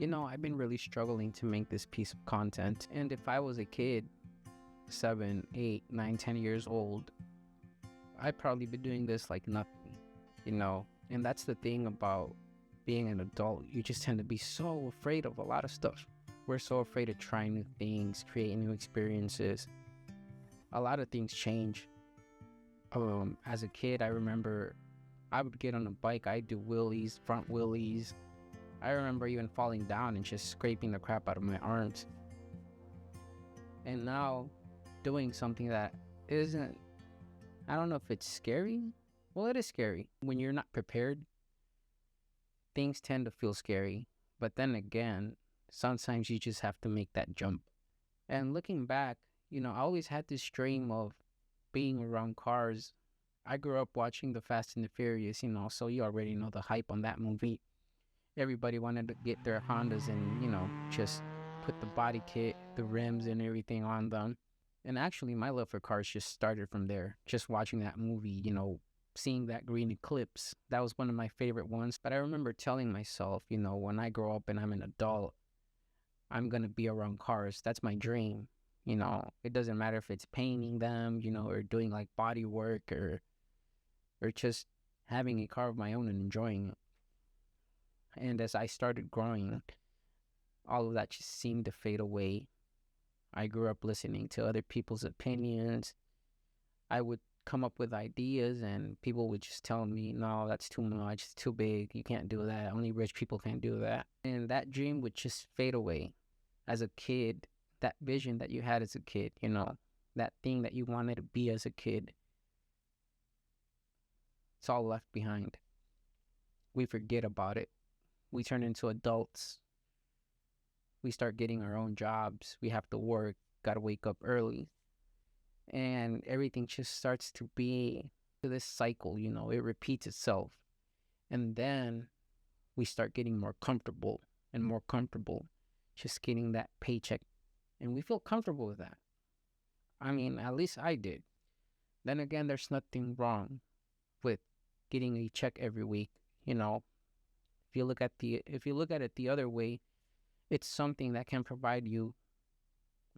I've been really struggling to make this piece of content. And if I was a kid, 7, 8, 9, 10 years old, I'd probably be doing this like nothing, you know? And that's the thing about being an adult. You just tend to be so afraid of a lot of stuff. We're so afraid of trying new things, creating new experiences. A lot of things change. As a kid, I remember I would get on a bike, I'd do wheelies, front wheelies. I remember even falling down and just scraping the crap out of my arms. And now doing something that isn't, I don't know if it's scary. Well, it is scary. When you're not prepared, things tend to feel scary. But then again, sometimes you just have to make that jump. And looking back, I always had this dream of being around cars. I grew up watching the Fast and the Furious, so you already know the hype on that movie. Everybody wanted to get their Hondas and, just put the body kit, the rims and everything on them. And actually, my love for cars just started from there. Just watching that movie, seeing that green Eclipse, that was one of my favorite ones. But I remember telling myself, when I grow up and I'm an adult, I'm going to be around cars. That's my dream. It doesn't matter if it's painting them, or doing like body work or just having a car of my own and enjoying it. And as I started growing, all of that just seemed to fade away. I grew up listening to other people's opinions. I would come up with ideas and people would just tell me, no, that's too much, it's too big, you can't do that, only rich people can do that. And that dream would just fade away. As a kid, that vision that you had as a kid, that thing that you wanted to be as a kid, it's all left behind. We forget about it. We turn into adults. We start getting our own jobs. We have to work, gotta wake up early. And everything just starts to be this cycle, it repeats itself. And then we start getting more comfortable and more comfortable, just getting that paycheck. And we feel comfortable with that. I mean, at least I did. Then again, there's nothing wrong with getting a check every week, If you look at it the other way, it's something that can provide you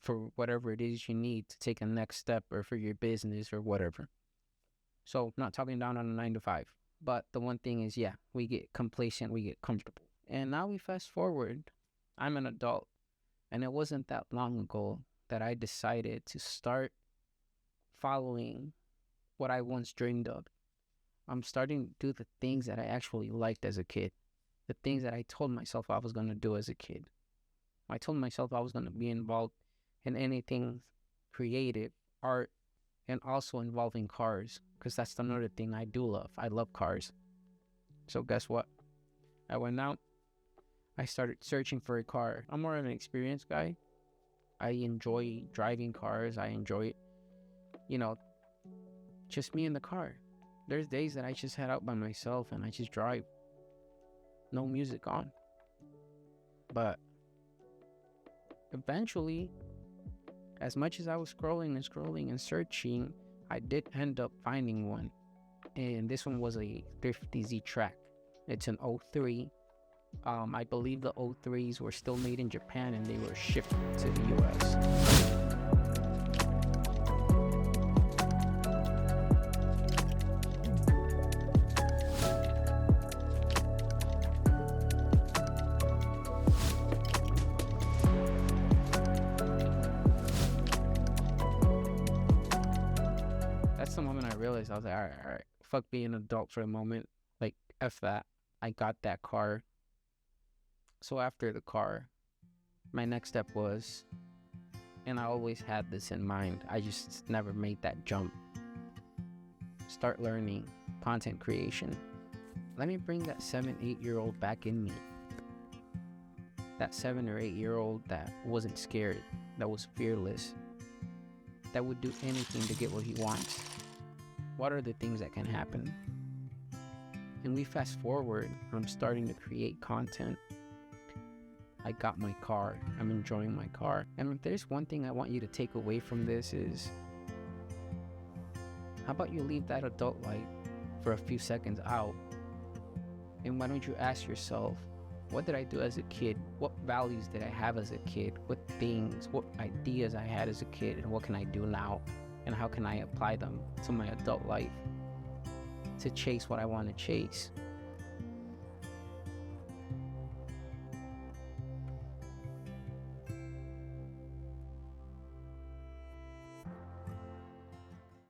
for whatever it is you need to take a next step or for your business or whatever. So not talking down on a 9 to 5, but the one thing is, we get complacent, we get comfortable. And now we fast forward. I'm an adult, and it wasn't that long ago that I decided to start following what I once dreamed of. I'm starting to do the things that I actually liked as a kid, the things that I told myself I was going to do as a kid. I told myself I was going to be involved in anything creative, art, and also involving cars, because that's another thing I do love. I love cars. So guess what? I went out. I started searching for a car. I'm more of an experienced guy. I enjoy driving cars. I enjoy it, just me in the car. There's days that I just head out by myself and I just drive. No music on. But eventually, as much as I was scrolling and searching, I did end up finding one. And this one was a 350Z Track. It's an 03. I believe the 03s were still made in Japan and they were shipped to the US. That's the moment I realized. I was like, all right, fuck being an adult for a moment. Like, F that. I got that car. So after the car, my next step was, and I always had this in mind, I just never made that jump. Start learning content creation. Let me bring that 7-8-year-old back in me. That 7 or 8-year-old that wasn't scared, that was fearless, that would do anything to get what he wants. What are the things that can happen? And we fast forward, I'm starting to create content. I got my car. I'm enjoying my car. And if there's one thing I want you to take away from this is, how about you leave that adult life for a few seconds out? And why don't you ask yourself, What did I do as a kid? What values did I have as a kid? What things, what ideas I had as a kid, and what can I do now? And how can I apply them to my adult life to chase what I want to chase?